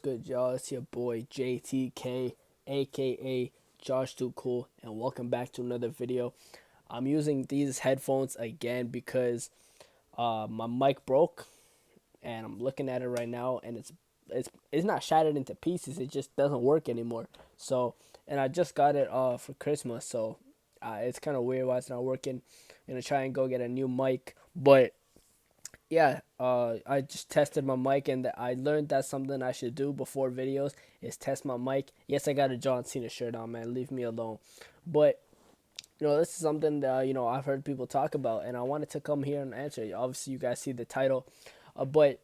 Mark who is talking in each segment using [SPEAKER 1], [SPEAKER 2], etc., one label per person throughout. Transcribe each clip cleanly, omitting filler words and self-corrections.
[SPEAKER 1] Good, y'all? It's your boy JTK, aka Josh Too Cool, and welcome back to another video. I'm using these headphones again because my mic broke, and I'm looking at it right now, and it's not shattered into pieces. It just doesn't work anymore. So, and I just got it for Christmas, so it's kind of weird why it's not working. I'm gonna try and go get a new mic, but yeah, I just tested my mic, and I learned that's something I should do before videos is test my mic. Yes, I got a John Cena shirt on, man. Leave me alone. But this is something that I've heard people talk about, and I wanted to come here and answer it. Obviously, you guys see the title, but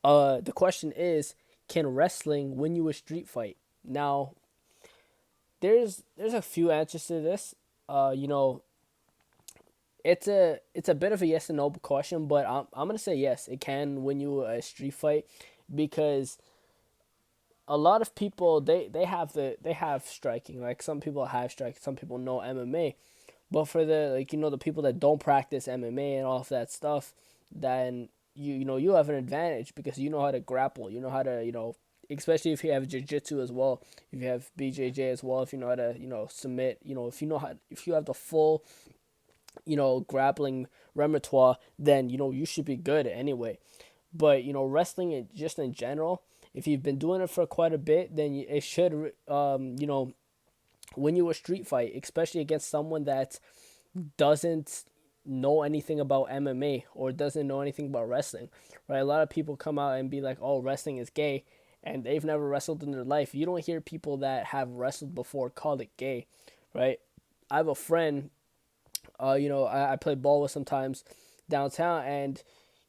[SPEAKER 1] the question is, can wrestling win you a street fight? Now, there's a few answers to this. Uh, you know, it's a bit of a yes and no question, but I'm gonna say yes. It can win you a street fight because a lot of people they have striking. Like some people have striking, some people know MMA, but for the the people that don't practice MMA and all of that stuff, then you have an advantage because you know how to grapple. You know how to especially if you have jiu-jitsu as well, if you have BJJ as well, if you know how to submit, if you know how, if you have the full grappling repertoire, then you should be good anyway. But wrestling just in general, if you've been doing it for quite a bit, then it should win you a street fight, especially against someone that doesn't know anything about MMA or doesn't know anything about wrestling, right? A lot of people come out and be like, "Oh, wrestling is gay," and they've never wrestled in their life. You don't hear people that have wrestled before call it gay, right? I have a friend I play ball with sometimes downtown, and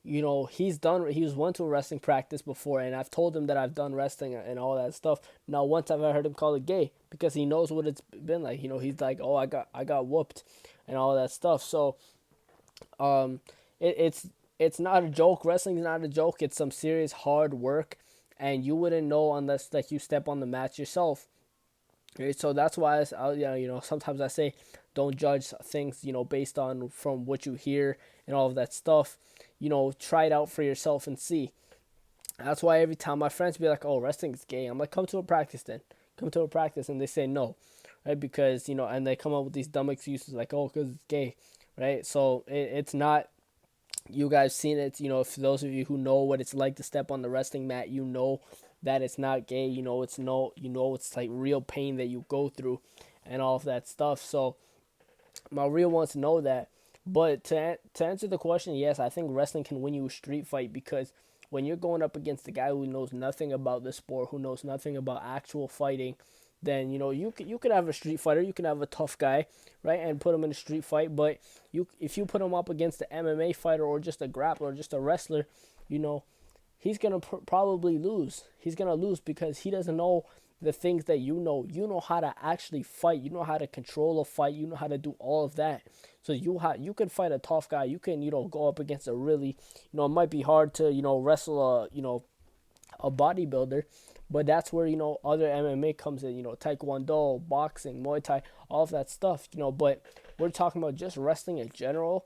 [SPEAKER 1] he's went to a wrestling practice before, and I've told him that I've done wrestling and all that stuff. Now, once I've heard him call it gay because he knows what it's been like. He's like, "Oh, I got whooped," and all that stuff. So, um, it's not a joke. Wrestling is not a joke. It's some serious hard work, and you wouldn't know unless like you step on the mat yourself. Right? So that's why sometimes I say don't judge things based on from what you hear and all of that stuff. Try it out for yourself and see. That's why every time my friends be like, "Oh, wrestling's gay," I'm like, "Come to a practice then. Come to a practice," and they say no, right? Because and they come up with these dumb excuses like, "Oh, because it's gay," right? So it's not. You guys seen it, for those of you who know what it's like to step on the wrestling mat, that it's not gay. It's like real pain that you go through and all of that stuff. So my real wants to know that. But to answer the question, yes, I think wrestling can win you a street fight because when you're going up against a guy who knows nothing about the sport, who knows nothing about actual fighting, then you could have a street fighter, you can have a tough guy, right, and put him in a street fight. But if you put him up against an MMA fighter or just a grappler or just a wrestler, you know he's gonna probably lose. He's gonna lose because he doesn't know the things that you know. You know how to actually fight. You know how to control a fight. You know how to do all of that. So you can fight a tough guy. You can go up against a really it might be hard to wrestle a bodybuilder, but that's where other MMA comes in. Taekwondo, boxing, Muay Thai, all of that stuff. But we're talking about just wrestling in general.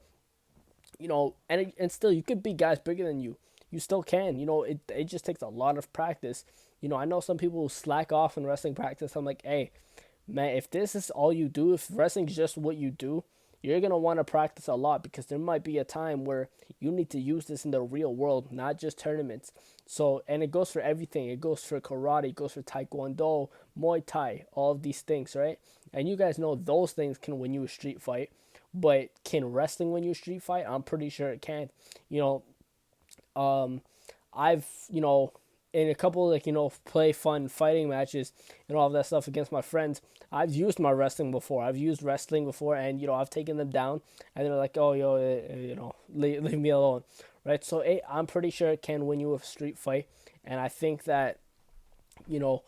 [SPEAKER 1] And still you could be guys bigger than you. You still can. It just takes a lot of practice. I know some people who slack off in wrestling practice. I'm like, hey, man, if this is all you do, if wrestling is just what you do, you're gonna want to practice a lot because there might be a time where you need to use this in the real world, not just tournaments. So, and it goes for everything. It goes for karate, it goes for taekwondo, Muay Thai, all of these things, right? And you guys know those things can win you a street fight. But can wrestling win you a street fight? I'm pretty sure it can. You know, um, I've in a couple play fun fighting matches and all of that stuff against my friends. I've used my wrestling before. I've used wrestling before, and I've taken them down, and they're like, "Oh, leave me alone," right? So I'm pretty sure it can win you a street fight, and I think that you know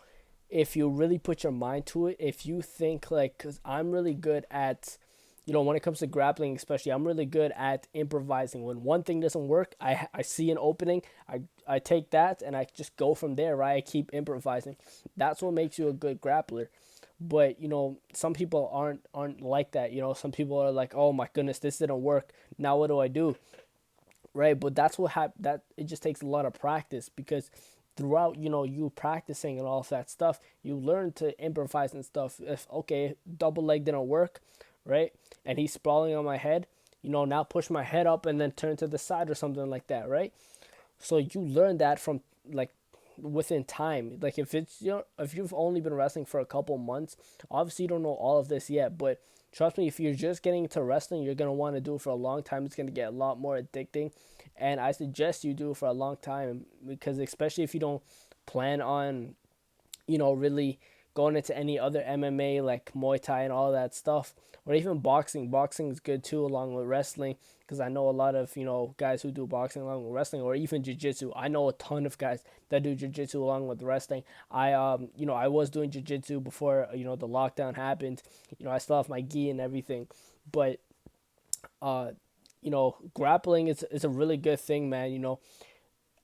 [SPEAKER 1] if you really put your mind to it, if you think like, because I'm really good at when it comes to grappling, especially, I'm really good at improvising. When one thing doesn't work, I see an opening, I take that and I just go from there, right? I keep improvising. That's what makes you a good grappler. But some people aren't like that. Some people are like, oh my goodness, this didn't work. Now what do I do? Right? But that's what that it just takes a lot of practice because throughout, you practicing and all of that stuff, you learn to improvise and stuff. If, okay, double leg didn't work, right, and he's sprawling on my head, now push my head up and then turn to the side or something like that, right? So you learn that from, like, within time. Like, if it's, if you've only been wrestling for a couple months, obviously you don't know all of this yet, but trust me, if you're just getting into wrestling, you're going to want to do it for a long time. It's going to get a lot more addicting, and I suggest you do it for a long time, because especially if you don't plan on, really going into any other MMA like Muay Thai and all that stuff, or even boxing. Boxing is good too, along with wrestling, because I know a lot of, guys who do boxing along with wrestling, or even jiu-jitsu. I know a ton of guys that do jiu-jitsu along with wrestling. I was doing jiu-jitsu before, the lockdown happened. I still have my gi and everything, but uh, grappling is a really good thing, man.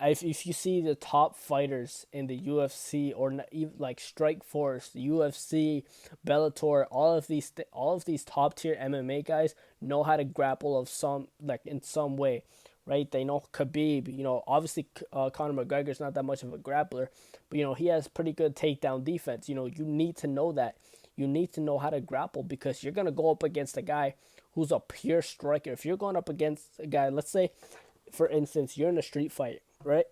[SPEAKER 1] If you see the top fighters in the UFC, or even like Strike Force, the UFC, Bellator, all of these top tier MMA guys know how to grapple of some, like, in some way, right? They know Khabib. Obviously, Conor McGregor's not that much of a grappler, but he has pretty good takedown defense. You need to know that. You need to know how to grapple, because you're gonna go up against a guy who's a pure striker. If you're going up against a guy, let's say, for instance, you're in a street fight, right?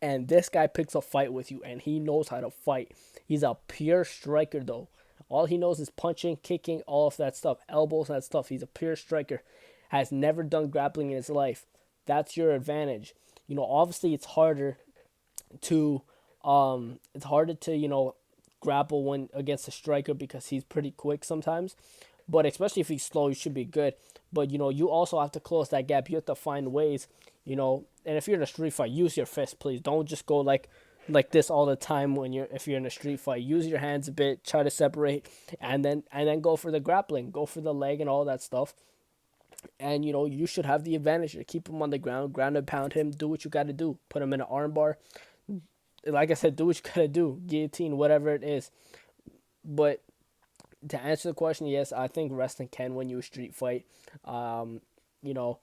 [SPEAKER 1] And this guy picks a fight with you, and he knows how to fight. He's a pure striker, though. All he knows is punching, kicking, all of that stuff, elbows, that stuff. He's a pure striker, has never done grappling in his life. That's your advantage. Obviously, to, it's harder to, grapple when against a striker, because he's pretty quick sometimes. But especially if he's slow, you should be good. But you also have to close that gap. You have to find ways, And if you're in a street fight, use your fist, please. Don't just go like this all the time if you're in a street fight. Use your hands a bit, try to separate, and then go for the grappling, go for the leg and all that stuff. And you should have the advantage to keep him on the ground and pound him. Do what you got to do. Put him in an armbar. Like I said, do what you got to do. Guillotine, whatever it is. But to answer the question, yes, I think wrestling can win you a street fight. You know,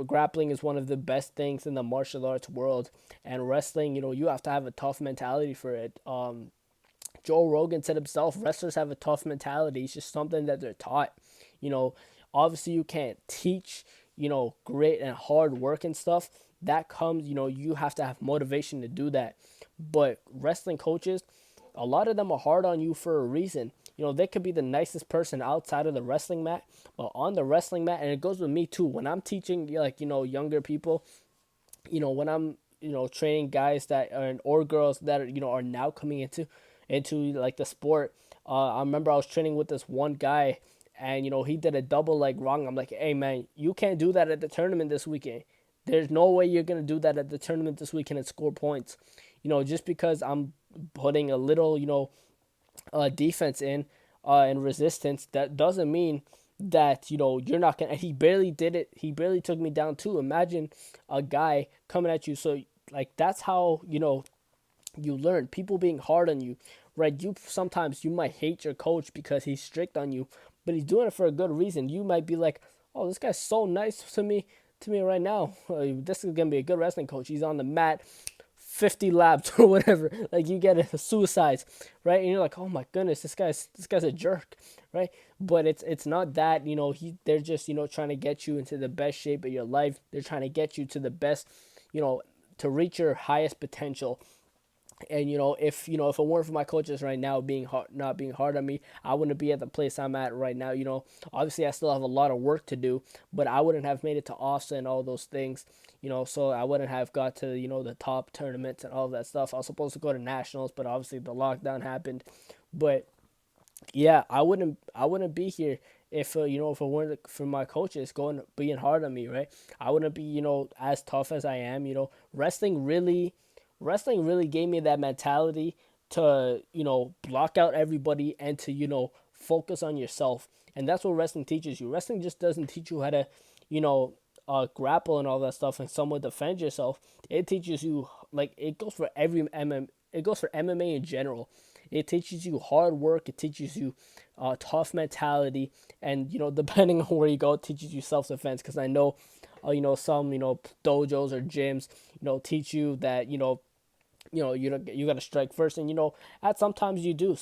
[SPEAKER 1] grappling is one of the best things in the martial arts world, and wrestling, you have to have a tough mentality for it. Joe Rogan said himself, wrestlers have a tough mentality. It's just something that they're taught. You know, obviously you can't teach, grit and hard work and stuff. That comes, you have to have motivation to do that. But wrestling coaches, a lot of them are hard on you for a reason. They could be the nicest person outside of the wrestling mat, but on the wrestling mat, and it goes with me too. When I'm teaching, like, younger people, when I'm, training guys that are, or girls that are, are now coming into like the sport. I remember I was training with this one guy, and he did a double leg wrong. I'm like, hey man, you can't do that at the tournament this weekend. There's no way you're gonna do that at the tournament this weekend and score points. Just because I'm putting a little, defense in, and resistance, that doesn't mean that you're not gonna. And he barely did it. He barely took me down too. Imagine a guy coming at you. So, like, that's how you learn. People being hard on you, right? Sometimes you might hate your coach because he's strict on you, but he's doing it for a good reason. You might be like, oh, this guy's so nice to me right now. This is gonna be a good wrestling coach. He's on the mat, 50 laps or whatever. Like, you get a suicides, right? And you're like, oh my goodness, this guy's a jerk, right? But it's not that. They're just trying to get you into the best shape of your life. They're trying to get you to the best, to reach your highest potential. And if it weren't for my coaches right now not being hard on me, I wouldn't be at the place I'm at right now. Obviously I still have a lot of work to do, but I wouldn't have made it to Austin and all those things. So I wouldn't have got to the top tournaments and all of that stuff. I was supposed to go to nationals, but obviously the lockdown happened. But yeah, I wouldn't be here if if it weren't for my coaches being hard on me, right? I wouldn't be as tough as I am. Wrestling really gave me that mentality to block out everybody and to focus on yourself. And that's what wrestling teaches you. Wrestling just doesn't teach you how to you know grapple and all that stuff and somewhat defend yourself. It teaches you, like, it goes for it goes for MMA in general. It teaches you hard work. It teaches you tough mentality, and depending on where you go, it teaches you self defense. Because I know, some dojos or gyms teach you that you got to strike first, and at sometimes you do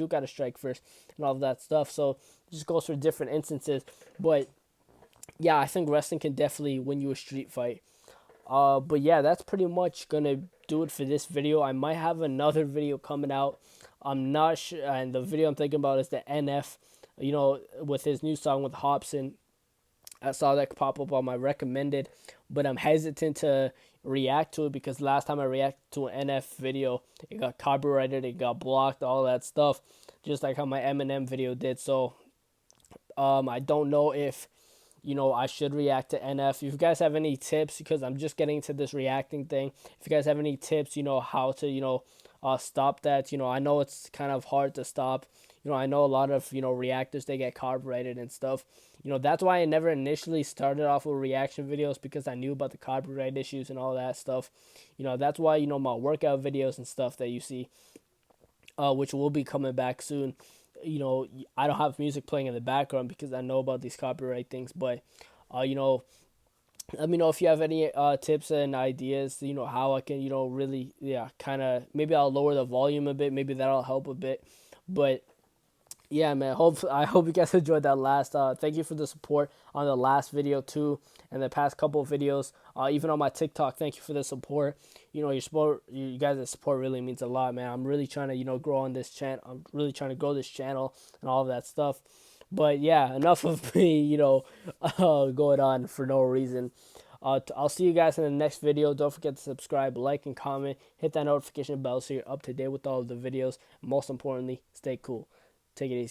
[SPEAKER 1] got to strike first and all of that stuff. So it just goes for different instances. But yeah, I think wrestling can definitely win you a street fight. But yeah, that's pretty much gonna do it for this video. I might have another video coming out. I'm not sure, and the video I'm thinking about is the NF, with his new song with Hobson. I saw that pop up on my recommended, but I'm hesitant to react to it because last time I reacted to an NF video, it got copyrighted, it got blocked, all that stuff, just like how my Eminem video did. So I don't know if I should react to NF. If you guys have any tips, because I'm just getting into this reacting thing, if you guys have any tips, how to, stop that. I know it's kind of hard to stop. I know a lot of, reactors, they get copyrighted and stuff. That's why I never initially started off with reaction videos, because I knew about the copyright issues and all that stuff. That's why, my workout videos and stuff that you see, which will be coming back soon. I don't have music playing in the background because I know about these copyright things. But, let me know if you have any tips and ideas, how I can, really, yeah, kind of, maybe I'll lower the volume a bit. Maybe that'll help a bit. But yeah, man. I hope you guys enjoyed that last. Thank you for the support on the last video too, and the past couple of videos. Even on my TikTok, thank you for the support. Your support, you guys' support really means a lot, man. I'm really trying to, grow on this channel. I'm really trying to grow this channel and all of that stuff. But yeah, enough of me, going on for no reason. I'll see you guys in the next video. Don't forget to subscribe, like, and comment. Hit that notification bell so you're up to date with all of the videos. Most importantly, stay cool. Take it easy.